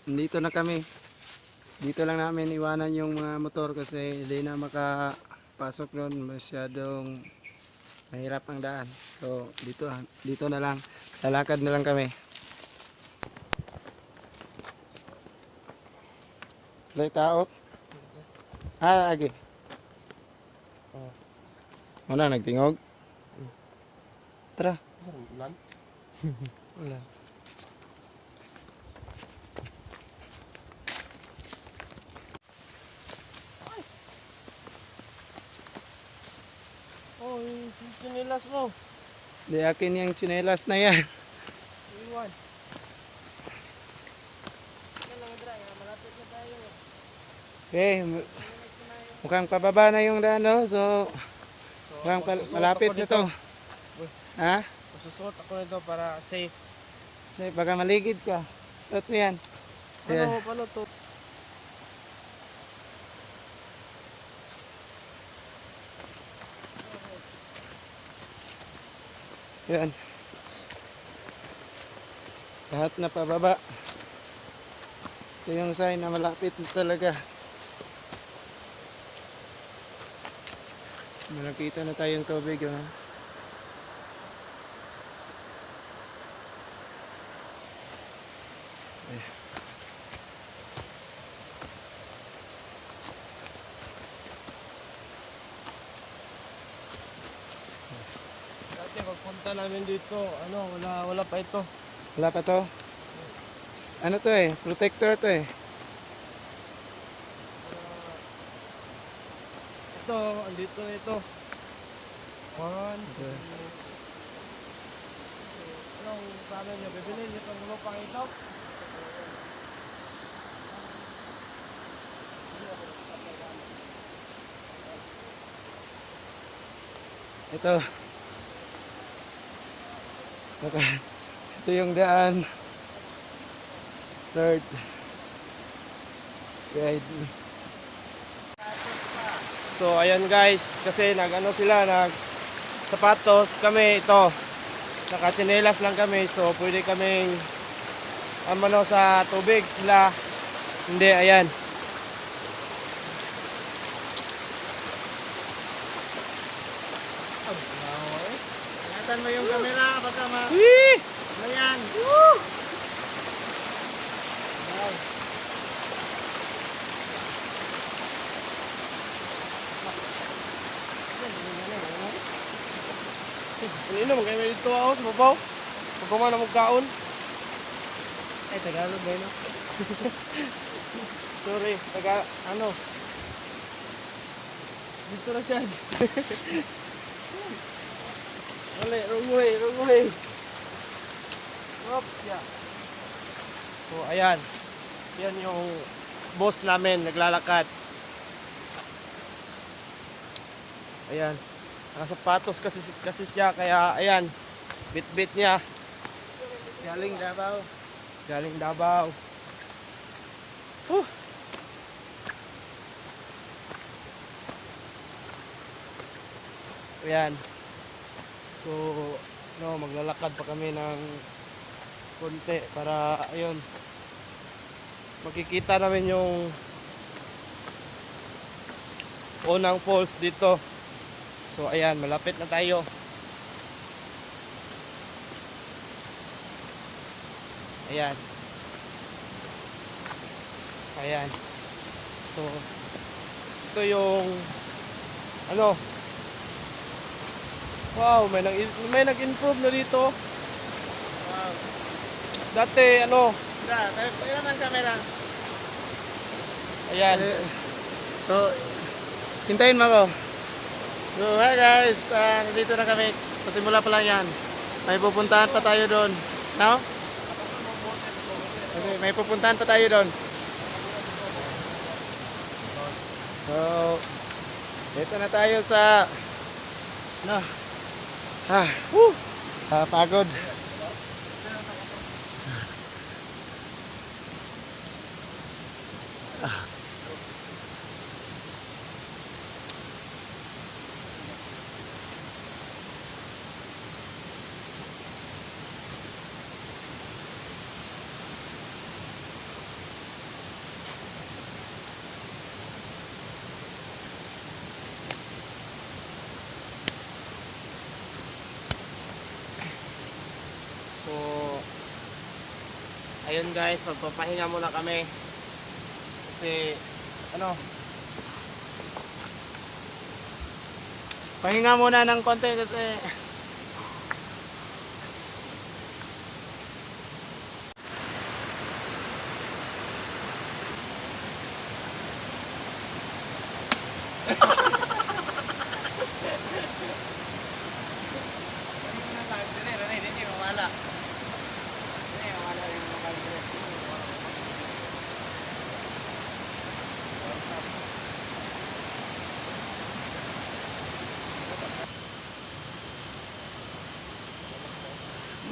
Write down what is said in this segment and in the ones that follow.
Dito na kami. Dito lang namin iwanan yung mga motor kasi hindi na makapasok doon. Masyadong mahirap ang daan. So dito na lang. Lalakad na lang kami. Wala tao. Agi. Wala nagtingog. Tara. Wala. Oh, yung sinilas mo. Di akin yung tsinelas na yan. Iwan. Malapit na tayo. Okay. Mukhang pababa na yung daan, no? So mukhang malapit na to. Ha? Susuot ako nito para safe. Kasi baka maligid ka. Suot mo yan. Ayan. Paano to? Yan. Lahat na pababa. Ito yung sign na malapit na talaga. Nakita na tayong tubig. Oh. Dati pagpunta namin dito, wala pa ito. Wala pa to. Ano to eh? Protector to eh. Ito, andito na ito. One. Okay. Anong plano nyo? Bibili nyo itong lupang ito? Ito. Ito yung daan. Third. Guide. So ayan guys, kasi sila, sapatos kami ito. Nakatsinelas lang kami, so pwede kaming sa tubig sila. Hindi, ayan. Ingatan mo yung camera, baka Ayan. Kanino mo kayo dito ako sa babaw? Pagkuman na magkaon. Ay, Tagalog ba yun? Sorry, dito na siya. Wrong way. Hop, yeah. So, ayan. Yan yung boss namin, naglalakad. Ayan. Nakasapatos kasi siya, kaya ayan. Bit niya. Galing Davao. Galing Davao. Ayan. So, maglalakad pa kami ng konti para ayun. Makikita namin yung unang falls dito. So, ayan, malapit na tayo. Ayan. Ayan. So, ito yung wow, may nag-improve na dito. Wow. Dati Ayan ang camera. ayan. So, hintayin mo ako. So, hi guys. Nandito na kami. Pasimula pa lang yan. May pupuntahan pa tayo doon. No? Okay, may pupuntahan pa tayo doon. So, dito na tayo sa pagod. ayun guys, magpapahinga muna kami. Kasi, ano, Pahinga muna ng konti kasi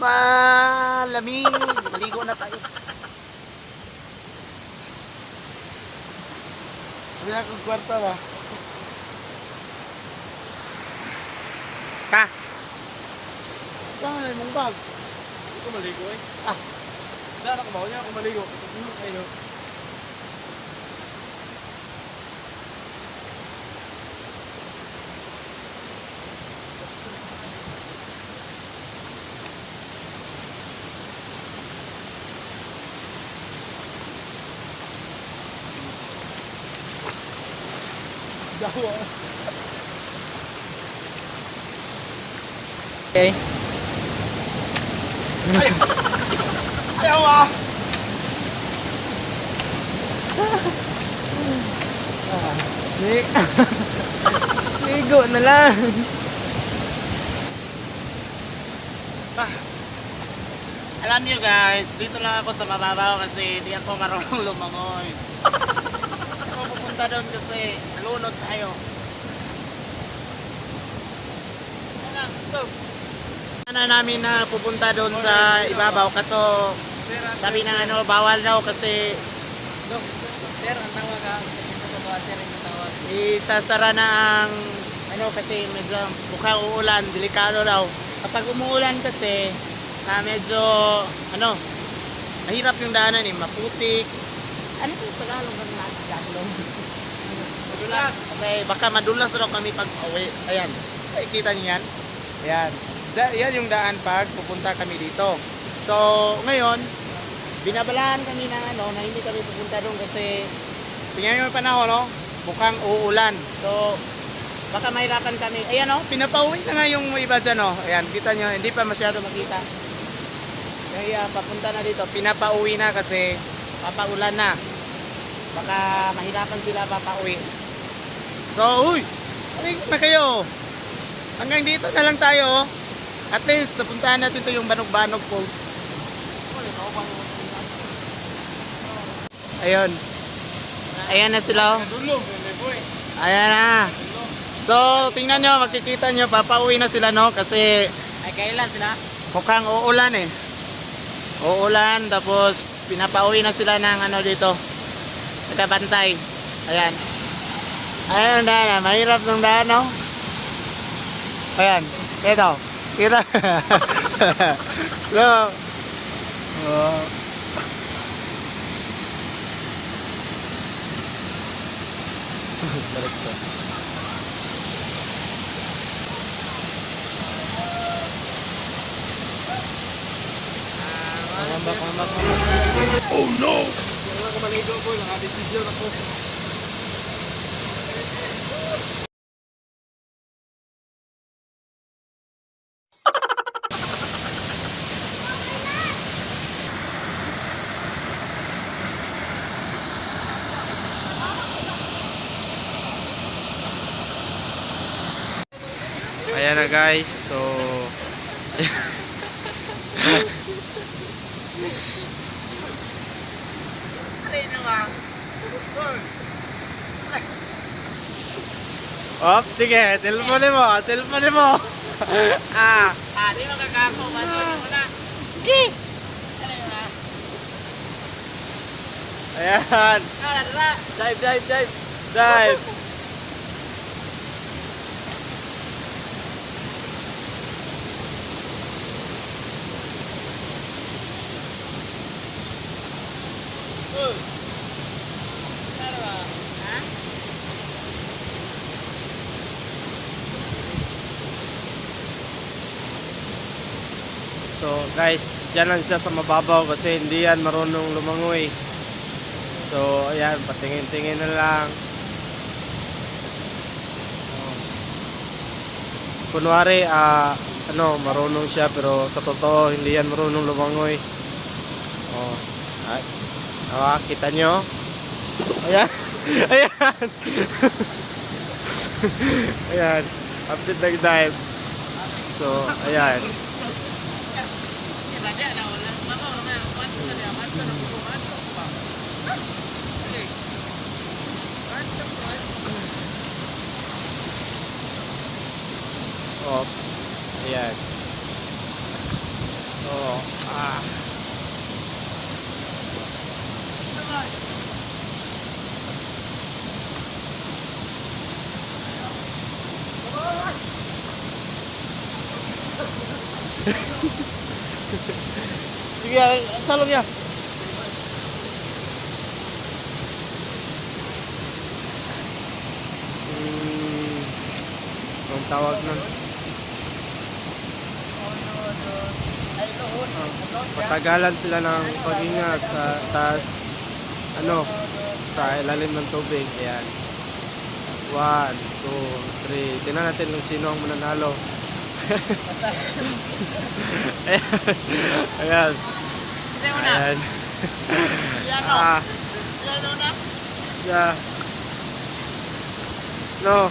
malamig. Maligo na tayo. Sabi ako kwarta ba? Ka? Saan na mong bag? hindi ko maligo eh. Ah. Daan ako ba? Huwag niya ako maligo. Ayun. Dawa. Okay. Ayaw ah! Ligo na lang. Alam nyo guys, dito lang ako sa mababaw kasi di ako marunong lumangoy. Ako pupunta doon kasi lunod tayo. Ano namin na pupunta doon sa ibabaw kaso sabi ng ano bawal daw kasi Sir, ang tawag ha. Ito sa bawa, sir, yung tawag. isasara na ang ano kasi medyo mukhang uulan, delikado daw. Kapag umuulan kasi medyo ano mahirap yung daanan eh, maputik. Ano yung Tagalog ng Tagalog? Madulas. Okay, baka madulas raw kami pag uwi. Ayan. Ay, kita niyo yan? Ayan. Yan yung daan pag pupunta kami dito. So, ngayon, binabalaan kami na ano, na hindi kami pupunta doon kasi tingnan niyo yung panahon, no? Mukhang uulan. So, baka mahirapan kami. Ayan, no? Pinapauwi na nga yung iba dyan, no? Ayan, kita niyo, hindi pa masyado makita. Kaya papunta na dito, pinapauwi na kasi papaulan na. Baka mahirapan sila papauwi. So, uy! Halika na kayo! Hanggang dito na lang tayo, oh. At least, napuntahan natin to yung Banog-Banog po. Ayun. Ayan na sila, oh. Ayan na. So, tingnan nyo, makikita nyo, papauwi na sila, no? Kasi, Ay, kailan sila? mukhang uulan eh. Uulan, tapos pinapauwi na sila ng ano dito. Nakabantay. Ayan. Ayan na, mahirap ng daan, no? Ayan, ito. Kita. So, oh. Balik ko. Oh no! Kaya ako maligo ko, nakadesisyon ako. Ayan na guys, so Op, sige, teleponin mo, teleponin mo. Di makakako, matuloy mo na. Sige! Ayan. Dive, dive, dive. Dive. So guys, dyan lang siya sa mababaw kasi hindi yan marunong lumangoy. So ayan, patingin-tingin na lang. Kunwari, marunong siya pero sa totoo hindi yan marunong lumangoy. Oh, ay, kita nyo? Ayan, ayan. Ayan, update nag-dive. So, ayan. Oops, ayan. Oh, sige, salong niya. Ang tawag nun. Patagalan sila ng pag-ingat sa taas, sa ilalim ng tubig. Ayan. 1, 2, 3. Tingnan natin kung sino ang mananalo. Ayan. Ayan. Yeah. No.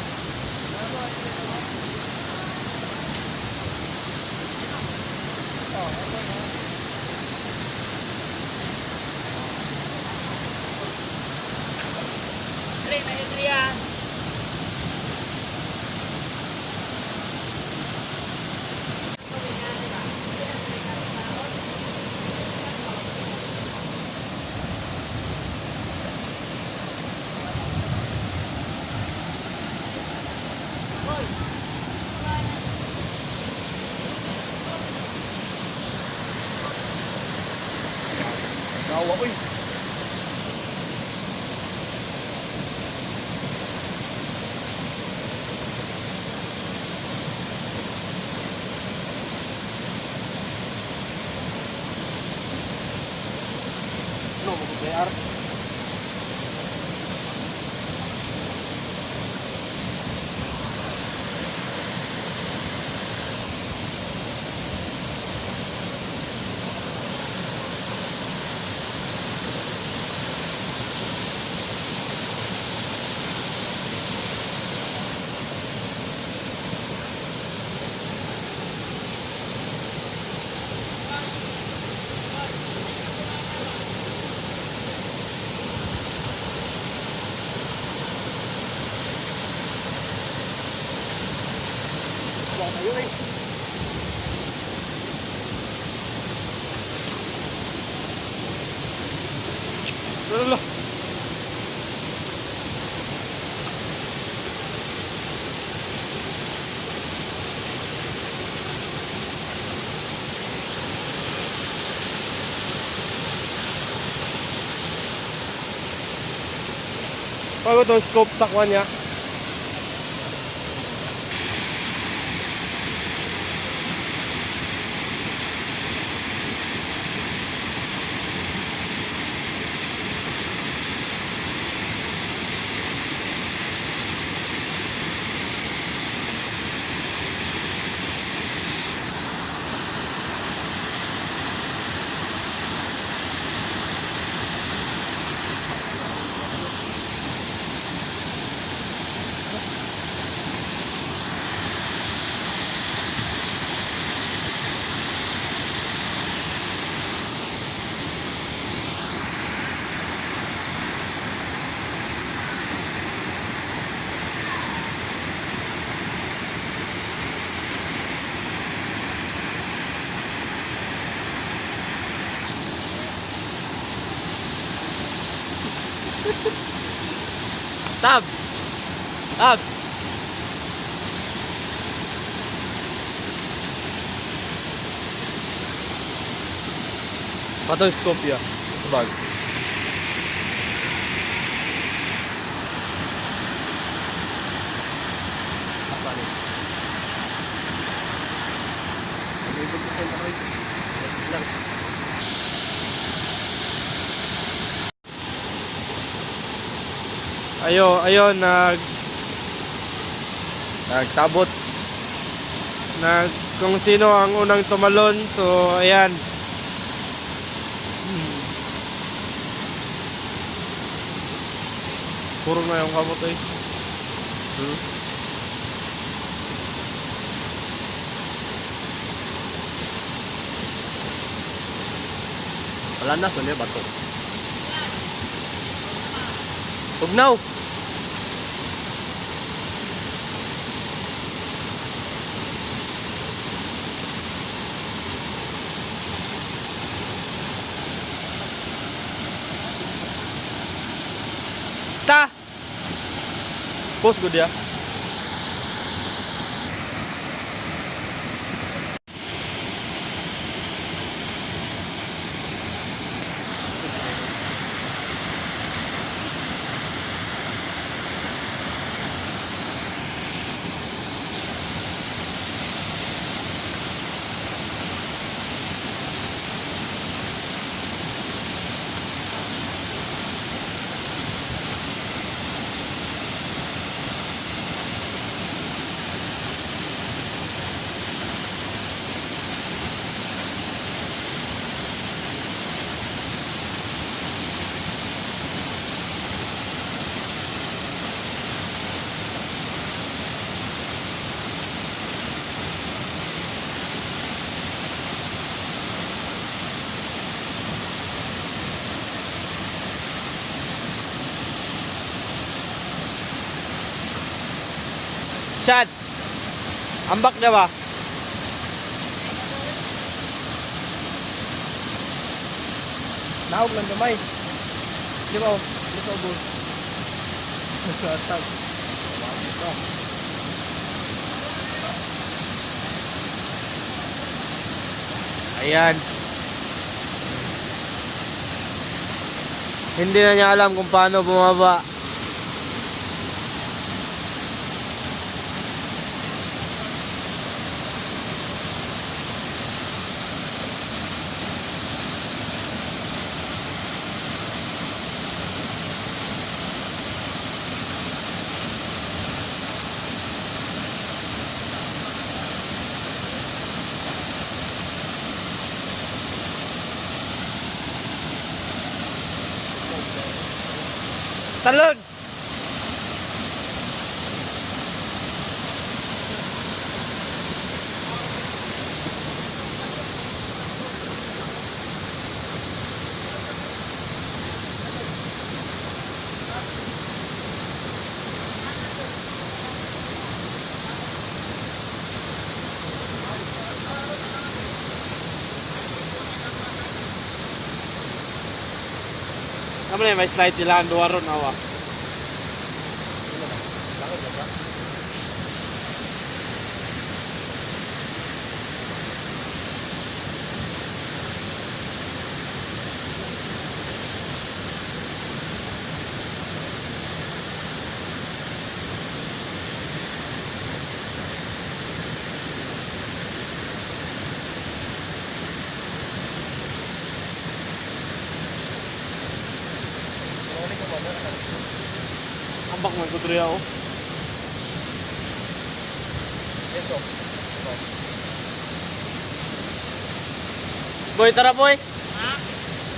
Gawa ko eh. No, mag-BR. Ayun eh. Lalo. Bago to scope sa kwan niya. Tabs! Tabs! Patay scope ya. Sabag. Apa nih? Ini bentuknya ayun, nagsabot. Kung sino ang unang tumalon, so ayan. Puro na yung kamot eh. Wala na, sali bato. Tugnaw! Ta! Post ko dia. Chad, ambak na ba? Naog lang gamay. Di ba? Di ba ubos? Nasatag. Ayan. Hindi na niya alam kung paano bumaba. Talon! Kamu na may slide sila ang duwa ron awa. Ambak man ko diri ako. Ito. Boy, tara boy. Ha?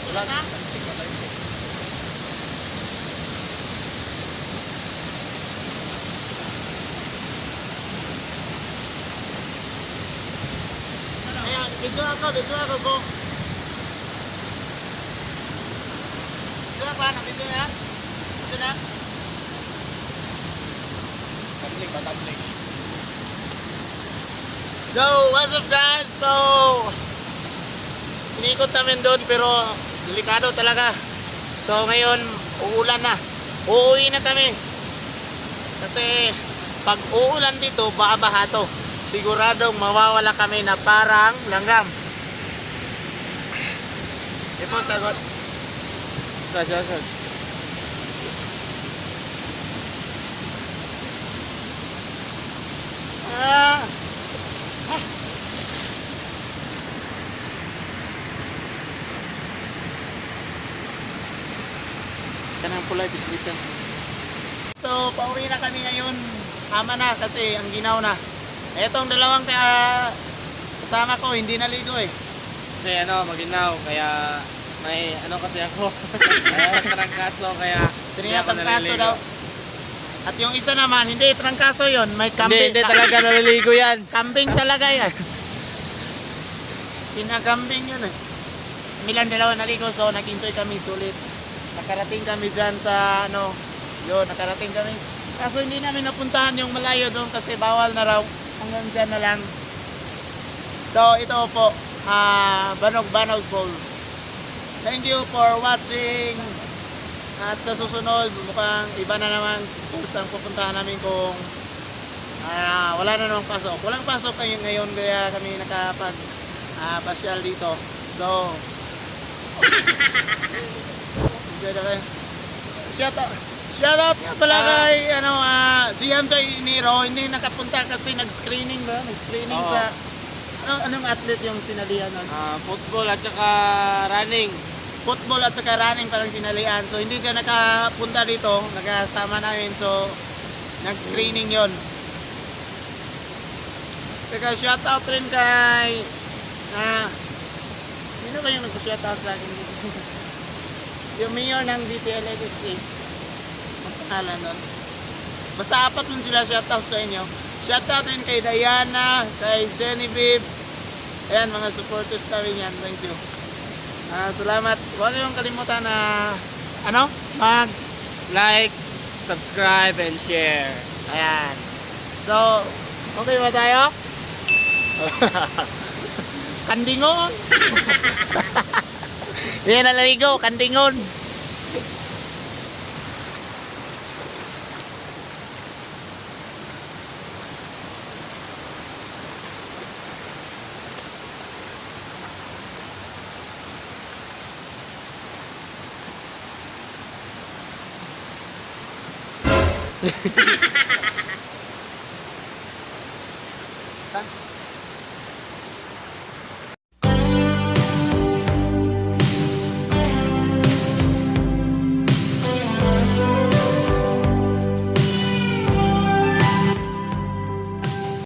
Wala na. Ayan, dito ako ko. Dito ako na, dito na. Dito na. So, what's up guys? So, inikot namin doon pero delikado talaga. So, ngayon, uulan na. Uuwi na kami. Kasi, pag uulan dito, baka-baha to. Siguradong mawawala kami na parang langgam. Ito, sagot. Sagot. Kanang pulay bisikleta. pauwi na kami ngayon. Ama na kasi ang ginaw na. Etong dalawang kasama ko, hindi naligo eh. Kasi maginaw, kaya may kasi ako. Trangkaso, kaya hindi ako Trangkaso naliligo. daw. At yung isa naman, hindi trangkaso yon, may kambing. Hindi talaga naliligo yan. Kambing talaga yan. Pinakambing yun eh. Milan dalawa naligo, so nag-enjoy kami sulit. Nakarating kami dyan sa yun, nakarating kami. Kaso hindi namin napuntahan yung malayo doon kasi bawal na raw. Hanggang dyan na lang. So ito po, Banog Falls. Thank you for watching. At sa susunod, mukhang iba na naman falls ang pupuntahan namin kung wala na namang pasok. Walang pasok ngayon kaya kami nakapag pasyal dito. So, enjoy na kayo. Shoutout nga pala kay GM sa Nero, hindi nakapunta kasi nag-screening ba? Nag-screening Oo. sa anong athlete yung sinalihan nun? Football at saka running. Football at saka running parang sinalihan. So hindi siya nakapunta dito, nakasama namin. So nag-screening yon. Teka, shoutout rin kay sino ba yung nag-shoutout sa akin dito? Yung mayor ng DPLXC. Ang pangalan nun. Basta apat lang sila shoutout sa inyo. Shoutout rin kay Diana, kay Genevieve. Ayan, mga supporters namin yan. Thank you. Salamat. Huwag kayong kalimutan na Like, subscribe, and share. Ayan. So, okay ba tayo? Kandingon. Yan nalaligo, kandingon.